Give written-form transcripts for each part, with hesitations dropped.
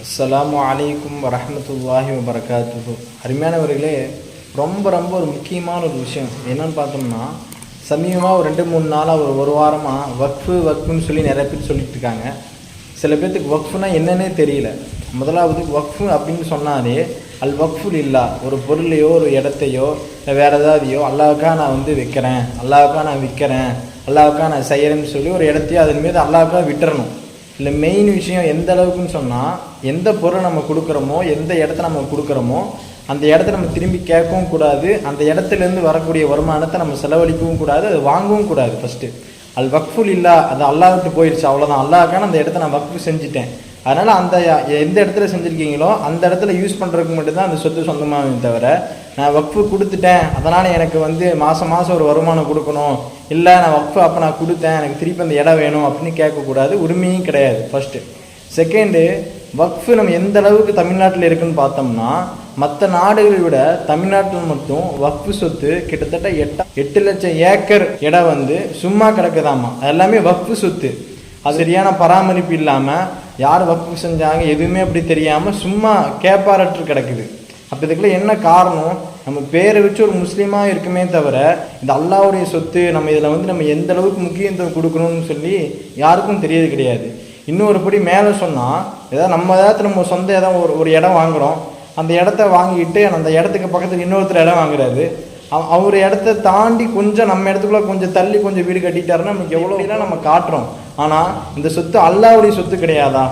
அஸ்ஸலாமு அலைக்கும் வரஹ்மத்துல்லாஹி வபரகாத்துஹு. அருமையானவர்களே, ரொம்ப ரொம்ப ஒரு முக்கியமான ஒரு விஷயம் என்னன்னு பார்த்தோம்னா, சமீபமாக ஒரு 2-3 நாளாக ஒரு வாரமாக வக்ஃபுன்னு சொல்லி நிறைய பேர் சொல்லிட்டு இருக்காங்க. சில பேர்த்துக்கு வக்ஃபுனா என்னன்னே தெரியல. முதலாவது வக்ஃபு அப்படின்னு சொன்னாலே அல் வக்ஃபுல் இல்லா, ஒரு பொருளையோ ஒரு இடத்தையோ இல்லை வேறு ஏதாவதையோ அல்லாவுக்காக நான் வைக்கிறேன், அல்லாவுக்காக நான் விற்கிறேன், அல்லாவுக்காக நான் செய்கிறேன்னு சொல்லி ஒரு இடத்தையோ அதன் மீது அல்லாவுக்காக விட்டுறணும். இல்லை மெயின் விஷயம் எந்த அளவுக்குன்னு சொன்னால், எந்த பொருள் நம்ம கொடுக்குறோமோ, எந்த இடத்த நம்ம கொடுக்குறோமோ அந்த இடத்த நம்ம திரும்பி கேட்கவும் கூடாது, அந்த இடத்துலேருந்து வரக்கூடிய வருமானத்தை நம்ம செலவழிக்கவும் கூடாது, அது வாங்கவும் கூடாது. ஃபஸ்ட்டு அல் வக்ஃபுல் இல்லா, அது அல்லாஹ்விட்டு போயிடுச்சு, அவ்வளோதான். அல்லாஹ்க்கான அந்த இடத்த நான் வக்ஃபு செஞ்சுட்டேன். அதனால் அந்த எந்த இடத்துல செஞ்சுருக்கீங்களோ அந்த இடத்துல யூஸ் பண்ணுறதுக்கு மட்டும்தான் அந்த சொத்து சொந்தமாகும். தவிர நான் வக்ஃபு கொடுத்துட்டேன் அதனால் எனக்கு மாதம் மாதம் ஒரு வருமானம் கொடுக்கணும், இல்லை நான் வக்ஃபு அப்போ நான் கொடுத்தேன் எனக்கு திருப்பி அந்த இடம் வேணும் அப்படின்னு கேட்கக்கூடாது, உரிமையும் கிடையாது. ஃபஸ்ட்டு. செகண்டு, வக்ஃபு நம்ம எந்த அளவுக்கு தமிழ்நாட்டில் இருக்குன்னு பார்த்தோம்னா, மற்ற நாடுகளை விட தமிழ்நாட்டில் மட்டும் வக்ஃபு சொத்து கிட்டத்தட்ட 8 லட்சம் ஏக்கர் இடம் சும்மா கிடக்குதாமா. எல்லாமே வக்ஃபு சொத்து. அது சரியான பராமரிப்பு இல்லாமல் யார் வக்ஃபு செஞ்சாங்க எதுவுமே அப்படி தெரியாமல் சும்மா கேப்பாரற்று கிடக்குது. அப்போ இதுக்குள்ள என்ன காரணம்? நம்ம பேரை வச்சு ஒரு முஸ்லீமாக இருக்குமே தவிர இந்த அல்லாவுடைய சொத்து நம்ம இதில் நம்ம எந்த அளவுக்கு முக்கியத்துவம் கொடுக்கணும்னு சொல்லி யாருக்கும் தெரியது கிடையாது. இன்னொரு படி மேலே சொன்னால், ஏதாவது நம்ம சொந்த ஒரு இடம் வாங்குகிறோம், அந்த இடத்த வாங்கிட்டு அந்த இடத்துக்கு பக்கத்தில் இன்னொருத்தர் இடம் வாங்குறாரு, அவர் இடத்த தாண்டி கொஞ்சம் நம்ம இடத்துக்குள்ள கொஞ்சம் தள்ளி கொஞ்சம் வீடு கட்டிட்டாருன்னா நமக்கு எவ்வளோலாம் நம்ம காட்டுறோம். ஆனால் இந்த சொத்து அல்லாவுடைய சொத்து கிடையாதா?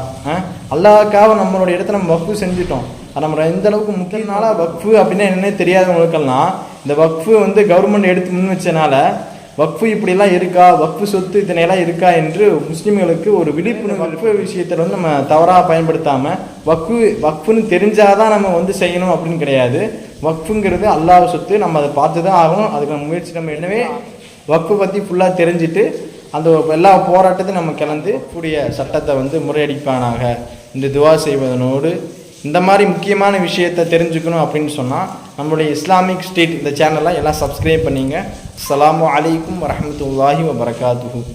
அல்லாவுக்காக நம்மளோட இடத்த நம்ம வக்ஃபு செஞ்சுட்டோம். அது நம்ம எந்த அளவுக்கு முக்கியனால வக்ஃபு அப்படின்னா என்னன்னே தெரியாதவங்களுக்கெல்லாம் இந்த வக்ஃபு கவர்மெண்ட் எடுத்து முன் வச்சனால வக்ஃபு இப்படிலாம் இருக்கா, வக்ஃபு சொத்து இத்தனையெல்லாம் இருக்கா என்று முஸ்லீம்களுக்கு ஒரு விழிப்புணர்வு வக்ஃபு விஷயத்தில் நம்ம தவறாக பயன்படுத்தாமல் வக்ஃபுன்னு தெரிஞ்சாதான் நம்ம செய்யணும் அப்படின்னு கிடையாது. வக்ஃபுங்கிறது அல்லாஹ் சொத்து, நம்ம அதை பார்த்து தான் ஆகணும். அதுக்கு முயற்சி நம்ம எனவே வக்ஃபு பற்றி ஃபுல்லாக தெரிஞ்சுட்டு அந்த எல்லா போராட்டத்தையும் நம்ம கலந்து கூடிய சட்டத்தை முறையடிப்பானாக இந்த துவா செய்வதனோடு, இந்த மாதிரி முக்கியமான விஷயத்தை தெரிஞ்சுக்கணும் அப்படின்னு சொன்னால் நம்மளுடைய இஸ்லாமிக் ஸ்ட்ரீட் இந்த சேனலை எல்லாம் சப்ஸ்கிரைப் பண்ணிங்க. அஸ்ஸலாமு அலைக்கும் வரஹ்மத்துல்லாஹி வபரகாத்துஹு.